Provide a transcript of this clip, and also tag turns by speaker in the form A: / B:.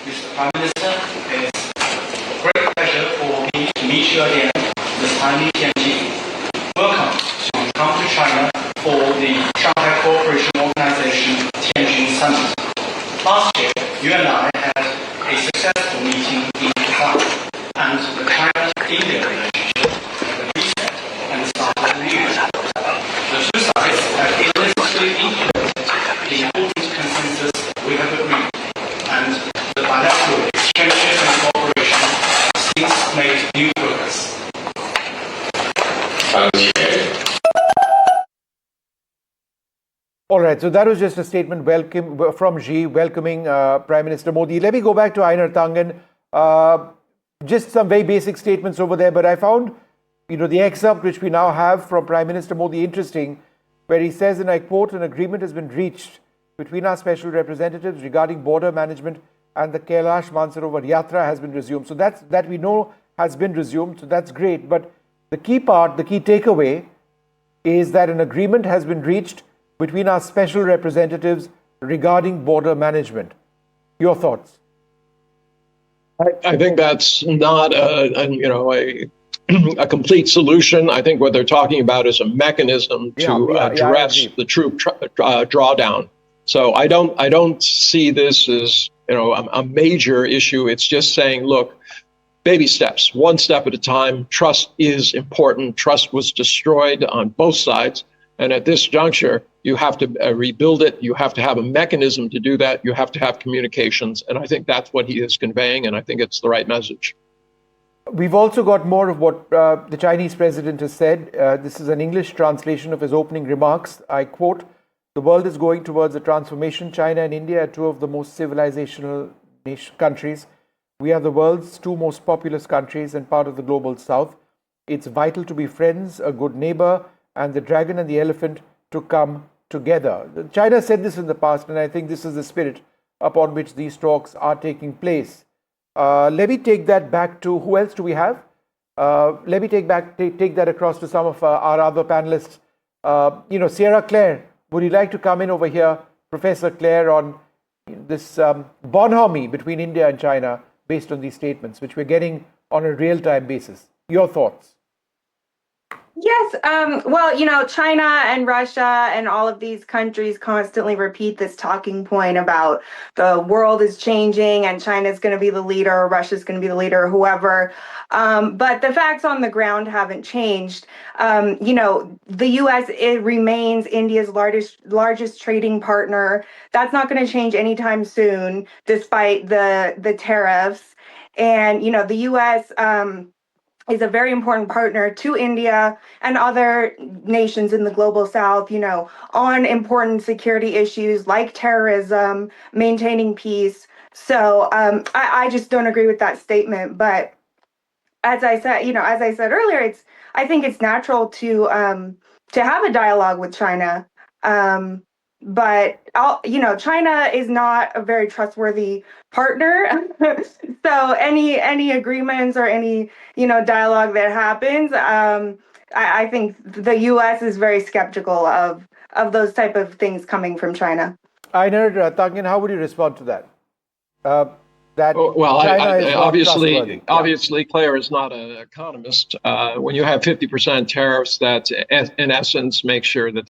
A: Mr. Prime Minister, it's a great pleasure for me to meet you again this time in Tianjin. Welcome to come to China for the Shanghai Cooperation Organization Tianjin Summit. Last year, you and I had a successful meeting in Japan, and the China-India relationship had reset and started anew. The two sides have illicitly implemented the important consensus we have agreed, and the bilateral exchanges and cooperation have since made new progress.
B: All right, so that was just a statement from Xi welcoming Prime Minister Modi. Let me go back to Einar Tangen. Just some very basic statements over there, but I found, the excerpt which we now have from Prime Minister Modi interesting, where he says, and I quote, "An agreement has been reached between our special representatives regarding border management, and the Kailash Mansarovar Yatra has been resumed." So that we know has been resumed, so that's great. But the key part, the key takeaway is that an agreement has been reached between our special representatives regarding border management. Your thoughts?
C: I think that's not a complete solution. I think what they're talking about is a mechanism to address the troop drawdown. So I don't see this as a major issue. It's just saying, look, baby steps, one step at a time. Trust is important. Trust was destroyed on both sides. And at this juncture, you have to rebuild it. You have to have a mechanism to do that. You have to have communications. And I think that's what he is conveying. And I think it's the right message.
B: We've also got more of what the Chinese president has said. This is an English translation of his opening remarks. I quote, "The world is going towards a transformation. China and India are two of the most civilizational countries. We are the world's two most populous countries and part of the global south. It's vital to be friends, a good neighbor, and the dragon and the elephant to come together." China said this in the past, and I think this is the spirit upon which these talks are taking place. Let me take that back to, who else do we have? Let me take that across to some of our other panelists. Sierra Clair, would you like to come in over here, Professor Clair, on this bonhomie between India and China based on these statements, which we're getting on a real-time basis? Your thoughts?
D: Yes. Well, China and Russia and all of these countries constantly repeat this talking point about the world is changing and China's going to be the leader, or Russia's going to be the leader, or whoever. But the facts on the ground haven't changed. The U.S. remains India's largest trading partner. That's not going to change anytime soon, despite the tariffs. And, the U.S. is a very important partner to India and other nations in the global south, on important security issues like terrorism, maintaining peace. So I just don't agree with that statement. But as I said earlier, I think it's natural to have a dialogue with China. But China is not a very trustworthy partner. So any agreements or any dialogue that happens, I think the U.S. is very skeptical of those type of things coming from China.
B: Einar Tangen, how would you respond to that?
C: Obviously, Claire is not an economist. When you have 50% tariffs, that in essence makes sure that